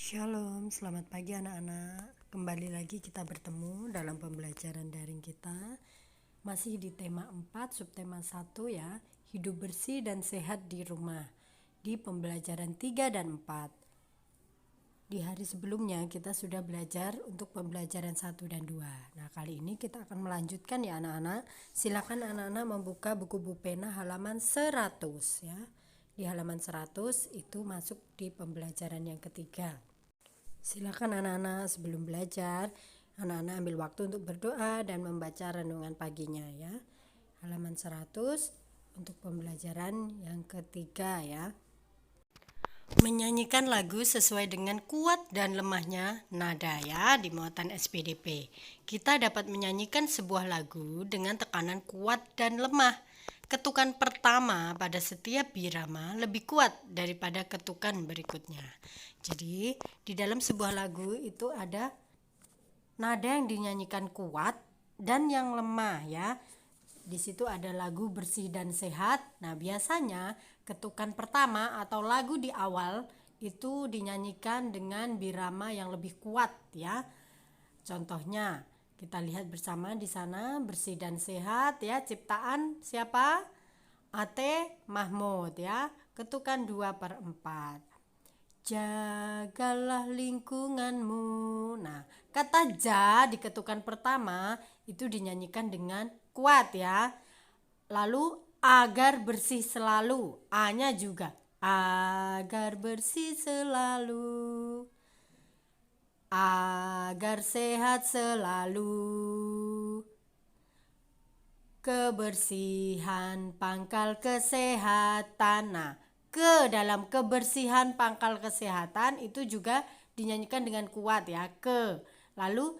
Shalom, selamat pagi anak-anak. Kembali lagi kita bertemu dalam pembelajaran daring kita. Masih di tema 4, subtema 1 ya, hidup bersih dan sehat di rumah. Di pembelajaran 3 dan 4. Di hari sebelumnya kita sudah belajar untuk pembelajaran 1 dan 2. Nah, kali ini kita akan melanjutkan ya anak-anak. Silakan anak-anak membuka buku pena halaman 100 ya. Di halaman 100 itu masuk di pembelajaran yang ketiga. Silakan anak-anak sebelum belajar, anak-anak ambil waktu untuk berdoa dan membaca renungan paginya ya. Halaman 100 untuk pembelajaran yang ketiga ya. Menyanyikan lagu sesuai dengan kuat dan lemahnya nada ya di muatan SPDP. Kita dapat menyanyikan sebuah lagu dengan tekanan kuat dan lemah. Ketukan pertama pada setiap birama lebih kuat daripada ketukan berikutnya. Jadi di dalam sebuah lagu itu ada nada yang dinyanyikan kuat dan yang lemah ya. Di situ ada lagu bersih dan sehat. Nah, biasanya ketukan pertama atau lagu di awal itu dinyanyikan dengan birama yang lebih kuat ya. Contohnya, kita lihat bersama di sana bersih dan sehat ya, ciptaan siapa? Ate Mahmud ya. Ketukan 2/4. Jagalah lingkunganmu. Nah, kata ja di ketukan pertama itu dinyanyikan dengan kuat ya. Lalu agar bersih selalu, A-nya juga agar bersih selalu, agar sehat selalu, kebersihan pangkal kesehatan. Nah, ke dalam kebersihan pangkal kesehatan itu juga dinyanyikan dengan kuat ya, ke. Lalu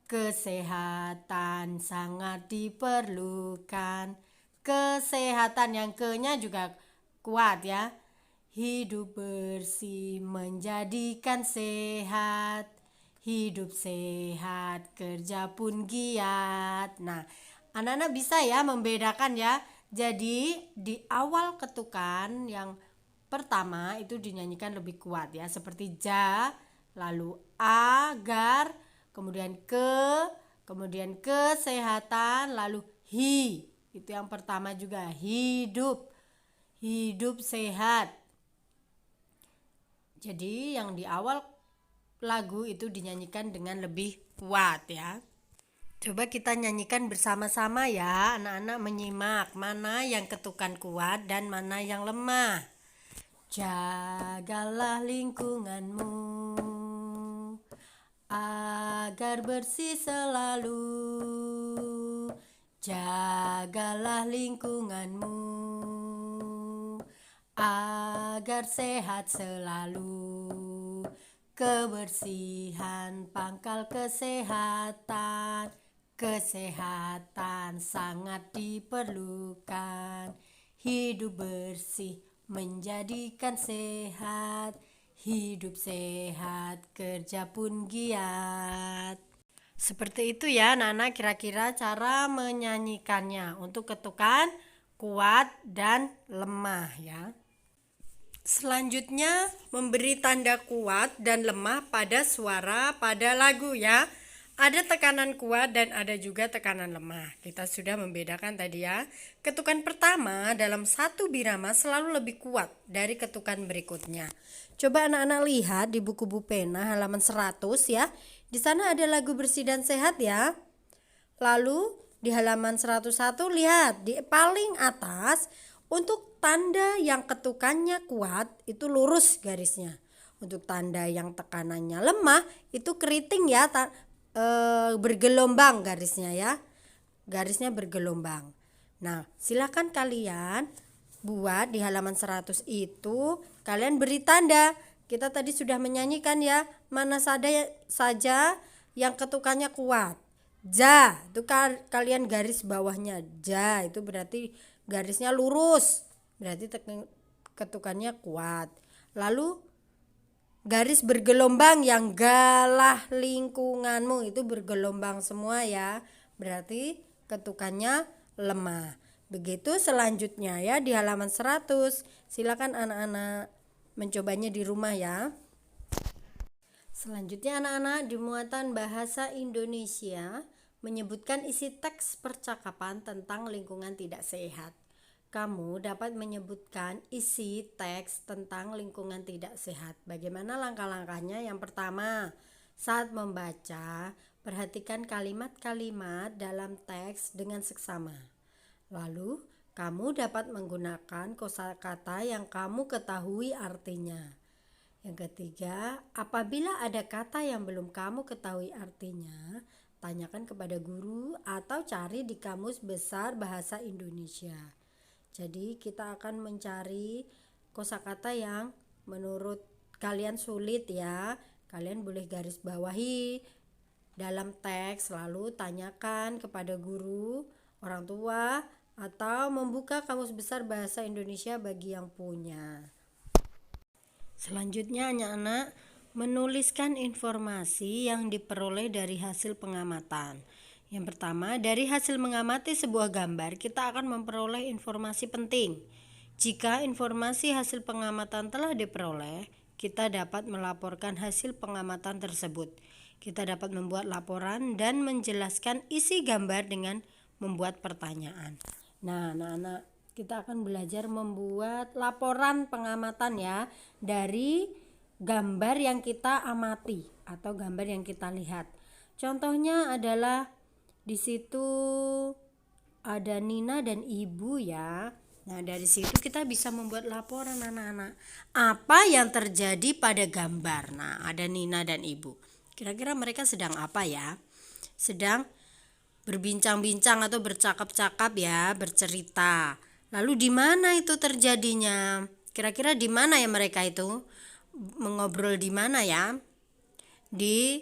kesehatan sangat diperlukan. Kesehatan yang ke-nya juga kuat ya. Hidup bersih menjadikan sehat. Hidup sehat, kerja pun giat. Nah, anak-anak bisa ya membedakan ya. Jadi di awal ketukan yang pertama itu dinyanyikan lebih kuat ya, seperti ja, lalu agar, kemudian kemudian kesehatan, lalu hi. Itu yang pertama juga, hidup. Hidup sehat. Jadi yang di awal lagu itu dinyanyikan dengan lebih kuat ya. Coba kita nyanyikan bersama-sama ya, anak-anak menyimak mana yang ketukan kuat dan mana yang lemah. Jagalah lingkunganmu agar bersih selalu. Jagalah lingkunganmu agar sehat selalu. Kebersihan pangkal kesehatan. Kesehatan sangat diperlukan. Hidup bersih menjadikan sehat. Hidup sehat, kerja pun giat. Seperti itu ya anak-anak, kira-kira cara menyanyikannya untuk ketukan kuat dan lemah ya. Selanjutnya memberi tanda kuat dan lemah pada suara pada lagu ya. Ada tekanan kuat dan ada juga tekanan lemah. Kita sudah membedakan tadi ya. Ketukan pertama dalam satu birama selalu lebih kuat dari ketukan berikutnya. Coba anak-anak lihat di buku pena halaman 100 ya. Di sana ada lagu bersih dan sehat ya. Lalu di halaman 101 lihat di paling atas untuk tanda yang ketukannya kuat itu lurus garisnya. Untuk tanda yang tekanannya lemah itu keriting ya, bergelombang garisnya ya. Garisnya bergelombang. Nah, silakan kalian buat di halaman 100 itu kalian beri tanda. Kita tadi sudah menyanyikan ya, mana saja yang ketukannya kuat. Ja, itu kalian garis bawahnya. Ja, itu berarti garisnya lurus. Berarti ketukannya kuat. Lalu garis bergelombang yang galah lingkunganmu itu bergelombang semua ya. Berarti ketukannya lemah. Begitu selanjutnya ya di halaman 100. Silakan anak-anak mencobanya di rumah ya. Selanjutnya anak-anak, di muatan bahasa Indonesia menyebutkan isi teks percakapan tentang lingkungan tidak sehat. Kamu dapat menyebutkan isi teks tentang lingkungan tidak sehat. Bagaimana langkah-langkahnya? Yang pertama, saat membaca, perhatikan kalimat-kalimat dalam teks dengan seksama. Lalu, kamu dapat menggunakan kosakata yang kamu ketahui artinya. Yang ketiga, apabila ada kata yang belum kamu ketahui artinya, tanyakan kepada guru atau cari di Kamus Besar Bahasa Indonesia. Jadi kita akan mencari kosakata yang menurut kalian sulit ya. Kalian boleh garis bawahi dalam teks, lalu tanyakan kepada guru, orang tua, atau membuka Kamus Besar Bahasa Indonesia bagi yang punya. Selanjutnya anak-anak menuliskan informasi yang diperoleh dari hasil pengamatan. Yang pertama, dari hasil mengamati sebuah gambar, kita akan memperoleh informasi penting. Jika informasi hasil pengamatan telah diperoleh, kita dapat melaporkan hasil pengamatan tersebut. Kita dapat membuat laporan dan menjelaskan isi gambar dengan membuat pertanyaan. Nah, anak-anak, kita akan belajar membuat laporan pengamatan ya dari gambar yang kita amati atau gambar yang kita lihat. Contohnya adalah di situ ada Nina dan Ibu ya. Nah, dari situ kita bisa membuat laporan anak-anak. Apa yang terjadi pada gambar? Nah, ada Nina dan Ibu. Kira-kira mereka sedang apa ya? Sedang berbincang-bincang atau bercakap-cakap ya, bercerita. Lalu di mana itu terjadinya? Kira-kira di mana ya mereka itu? Mengobrol di mana ya? Di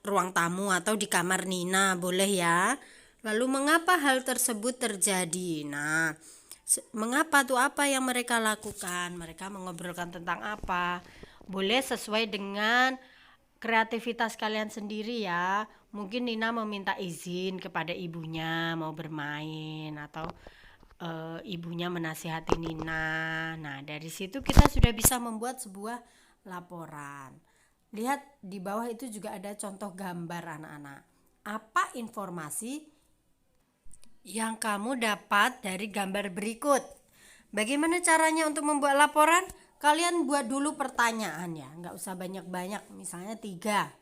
ruang tamu atau di kamar Nina, boleh ya. Lalu mengapa hal tersebut terjadi? Nah, mengapa tuh, apa yang mereka lakukan? Mereka mengobrolkan tentang apa? Boleh sesuai dengan kreativitas kalian sendiri ya. Mungkin Nina meminta izin kepada ibunya mau bermain, atau ibunya menasihati Nina. Nah, dari situ kita sudah bisa membuat sebuah laporan. Lihat di bawah itu juga ada contoh gambar anak-anak. Apa informasi yang kamu dapat dari gambar berikut? Bagaimana caranya untuk membuat laporan? Kalian buat dulu pertanyaan ya, nggak usah banyak-banyak, misalnya 3.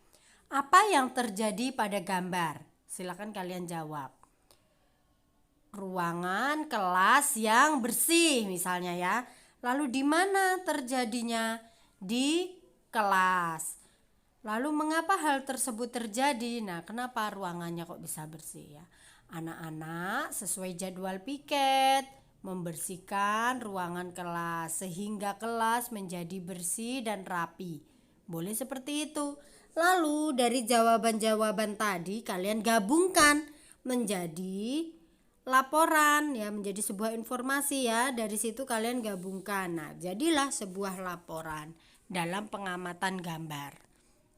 Apa yang terjadi pada gambar? Silakan kalian jawab. Ruangan kelas yang bersih misalnya ya. Lalu di mana terjadinya? Di kelas. Lalu mengapa hal tersebut terjadi? Nah, kenapa ruangannya kok bisa bersih ya? Anak-anak sesuai jadwal piket membersihkan ruangan kelas sehingga kelas menjadi bersih dan rapi. Boleh seperti itu. Lalu dari jawaban-jawaban tadi kalian gabungkan menjadi laporan ya, menjadi sebuah informasi ya. Dari situ kalian gabungkan. Nah, jadilah sebuah laporan dalam pengamatan gambar.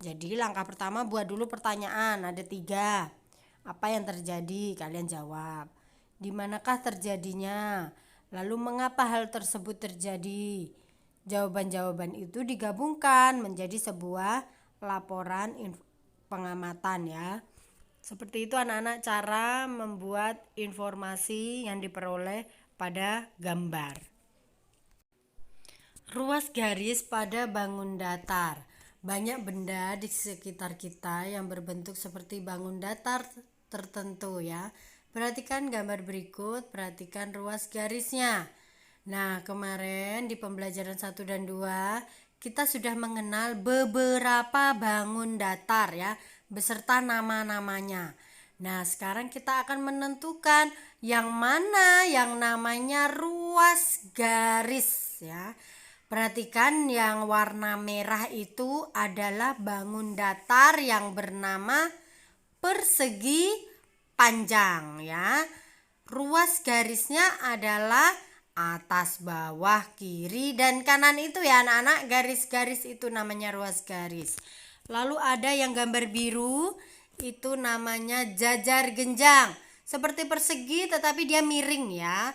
Jadi langkah pertama buat dulu pertanyaan, ada 3. Apa yang terjadi? Kalian jawab. Di manakah terjadinya? Lalu mengapa hal tersebut terjadi? Jawaban-jawaban itu digabungkan menjadi sebuah laporan pengamatan ya. Seperti itu anak-anak cara membuat informasi yang diperoleh pada gambar. Ruas garis pada bangun datar. Banyak benda di sekitar kita yang berbentuk seperti bangun datar tertentu ya. Perhatikan gambar berikut, perhatikan ruas garisnya. Nah, kemarin di pembelajaran 1 dan 2 kita sudah mengenal beberapa bangun datar ya, beserta nama-namanya. Nah, sekarang kita akan menentukan yang mana yang namanya ruas garis ya. Perhatikan yang warna merah itu adalah bangun datar yang bernama persegi panjang ya. Ruas garisnya adalah atas, bawah, kiri, dan kanan itu ya anak-anak. Garis-garis itu namanya ruas garis. Lalu ada yang gambar biru, itu namanya jajar genjang. Seperti persegi tetapi dia miring ya.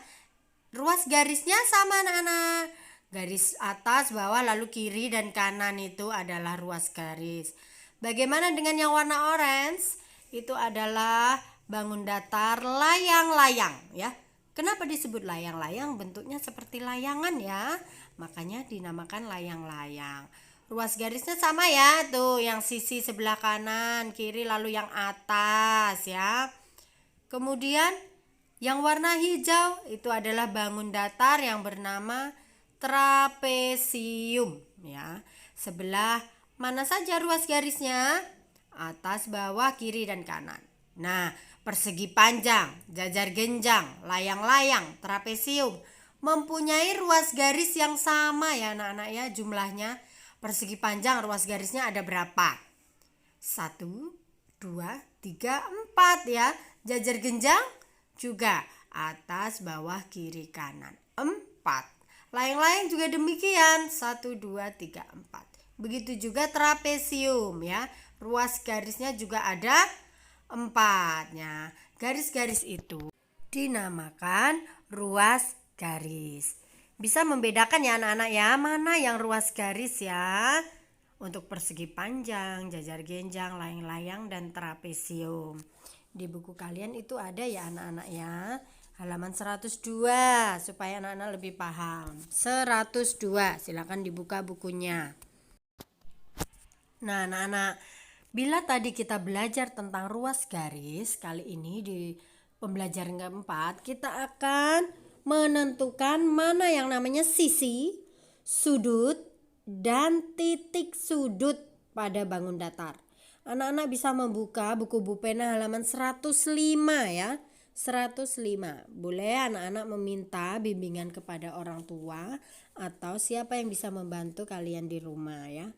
Ruas garisnya sama anak-anak. Garis atas, bawah, lalu kiri dan kanan itu adalah ruas garis. Bagaimana dengan yang warna orange? Itu adalah bangun datar layang-layang ya. Kenapa disebut layang-layang? Bentuknya seperti layangan ya. Makanya dinamakan layang-layang. Ruas garisnya sama ya, tuh yang sisi sebelah kanan, kiri, lalu yang atas ya. Kemudian yang warna hijau itu adalah bangun datar yang bernama trapesium ya. Sebelah mana saja ruas garisnya? Atas, bawah, kiri dan kanan. Nah, persegi panjang, jajar genjang, layang-layang, trapesium mempunyai ruas garis yang sama ya anak-anak ya, jumlahnya. Persegi panjang ruas garisnya ada berapa? 1, 2, 3, 4 ya. Jajar genjang juga atas, bawah, kiri, kanan 4. Layang-layang juga demikian 1, 2, 3, 4. Begitu juga trapesium ya. Ruas garisnya juga ada 4-nya. Garis-garis itu dinamakan ruas garis. Bisa membedakan ya anak-anak ya, mana yang ruas garis ya. Untuk persegi panjang, jajar genjang, layang-layang, dan trapesium. Di buku kalian itu ada ya anak-anak ya. Halaman 102 supaya anak-anak lebih paham. 102, silakan dibuka bukunya. Nah anak-anak, bila tadi kita belajar tentang ruas garis, kali ini di pembelajaran keempat kita akan menentukan mana yang namanya sisi, sudut, dan titik sudut pada bangun datar. Anak-anak bisa membuka buku pena halaman 105 ya. 105. Boleh anak-anak meminta bimbingan kepada orang tua atau siapa yang bisa membantu kalian di rumah ya.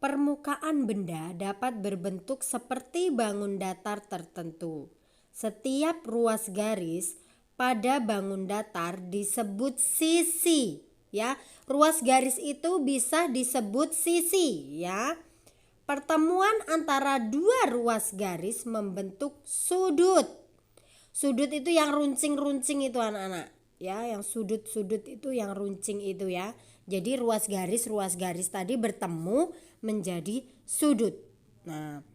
Permukaan benda dapat berbentuk seperti bangun datar tertentu. Setiap ruas garis pada bangun datar disebut sisi ya. Ruas garis itu bisa disebut sisi ya. Pertemuan antara dua ruas garis membentuk sudut. Sudut itu yang runcing-runcing itu anak-anak ya, yang sudut-sudut itu yang runcing itu ya. Jadi ruas garis tadi bertemu menjadi sudut. Nah,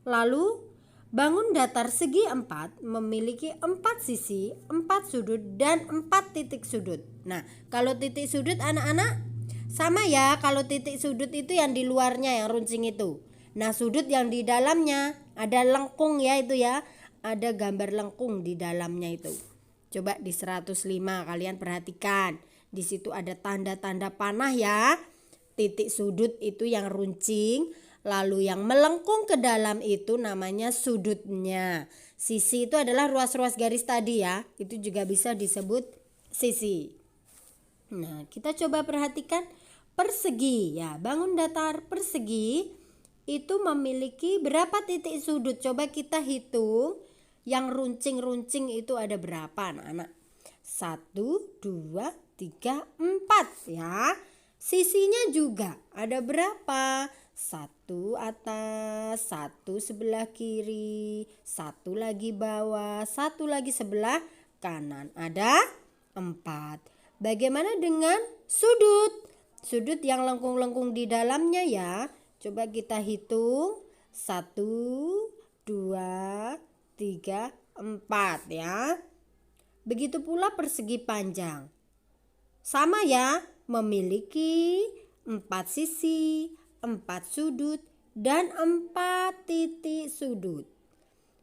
lalu bangun datar segi 4 memiliki 4 sisi, 4 sudut, dan 4 titik sudut. Nah, kalau titik sudut anak-anak sama ya, kalau titik sudut itu yang di luarnya yang runcing itu. Nah, sudut yang di dalamnya ada lengkung ya itu ya. Ada gambar lengkung di dalamnya itu. Coba di 105 kalian perhatikan. Di situ ada tanda-tanda panah ya. Titik sudut itu yang runcing. Lalu yang melengkung ke dalam itu namanya sudutnya. Sisi itu adalah ruas-ruas garis tadi ya. Itu juga bisa disebut sisi. Nah, kita coba perhatikan persegi ya. Bangun datar persegi itu memiliki berapa titik sudut? Coba kita hitung. Yang runcing-runcing itu ada berapa anak-anak? 1, 2, 3, 4 ya. Sisinya juga ada berapa? 1 atas, 1 sebelah kiri, 1 lagi bawah, 1 lagi sebelah kanan. Ada 4. Bagaimana dengan sudut? Sudut yang lengkung-lengkung di dalamnya ya. Coba kita hitung. 1, 2, 3, 4 ya. Begitu pula persegi panjang. Sama ya, memiliki 4 sisi, 4 sudut, dan 4 titik sudut.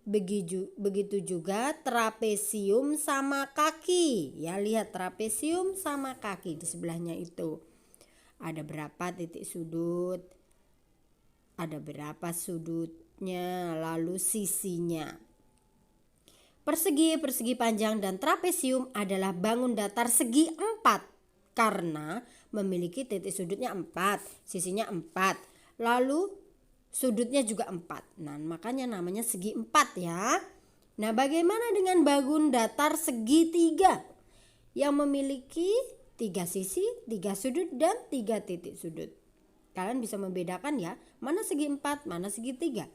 Begitu juga trapesium sama kaki. Ya, lihat trapesium sama kaki di sebelahnya itu. Ada berapa titik sudut? Ada berapa sudutnya, lalu sisinya. Persegi panjang dan trapesium adalah bangun datar segi 4 karena memiliki titik sudutnya 4, sisinya 4, lalu sudutnya juga 4. Nah, makanya namanya segi 4 ya. Nah, bagaimana dengan bangun datar segitiga yang memiliki 3 sisi, 3 sudut, dan 3 titik sudut? Kalian bisa membedakan ya, mana segi 4, mana segitiga.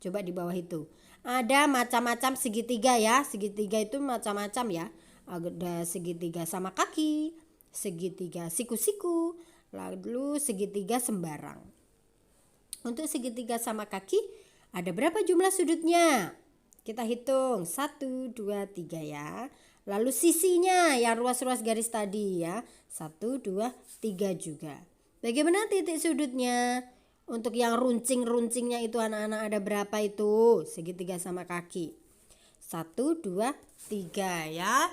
Coba di bawah itu. Ada macam-macam segitiga ya. Segitiga itu macam-macam ya. Ada segitiga sama kaki, segitiga siku-siku, lalu segitiga sembarang. Untuk segitiga sama kaki, ada berapa jumlah sudutnya? Kita hitung 1, 2, 3 ya. Lalu sisinya yang ruas-ruas garis tadi ya, 1, 2, 3 juga. Bagaimana titik sudutnya? Untuk yang runcing-runcingnya itu anak-anak ada berapa itu? Segitiga sama kaki. 1, 2, 3 ya.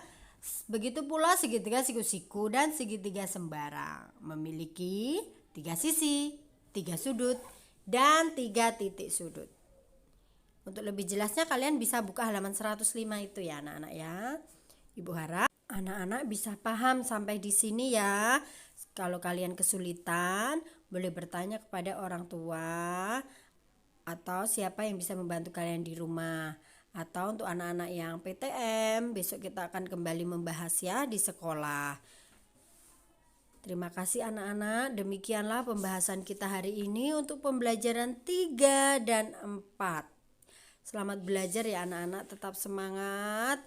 Begitu pula segitiga siku-siku dan segitiga sembarang. Memiliki 3 sisi, 3 sudut, dan 3 titik sudut. Untuk lebih jelasnya kalian bisa buka halaman 105 itu ya anak-anak ya. Ibu harap anak-anak bisa paham sampai di sini ya. Kalau kalian kesulitan, boleh bertanya kepada orang tua atau siapa yang bisa membantu kalian di rumah. Atau untuk anak-anak yang PTM, besok kita akan kembali membahas ya di sekolah. Terima kasih anak-anak. Demikianlah pembahasan kita hari ini untuk pembelajaran 3 dan 4. Selamat belajar ya anak-anak, tetap semangat.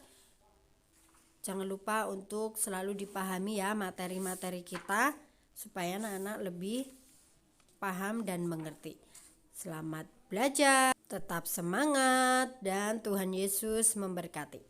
Jangan lupa untuk selalu dipahami ya materi-materi kita supaya anak-anak lebih paham dan mengerti. Selamat belajar, tetap semangat dan Tuhan Yesus memberkati.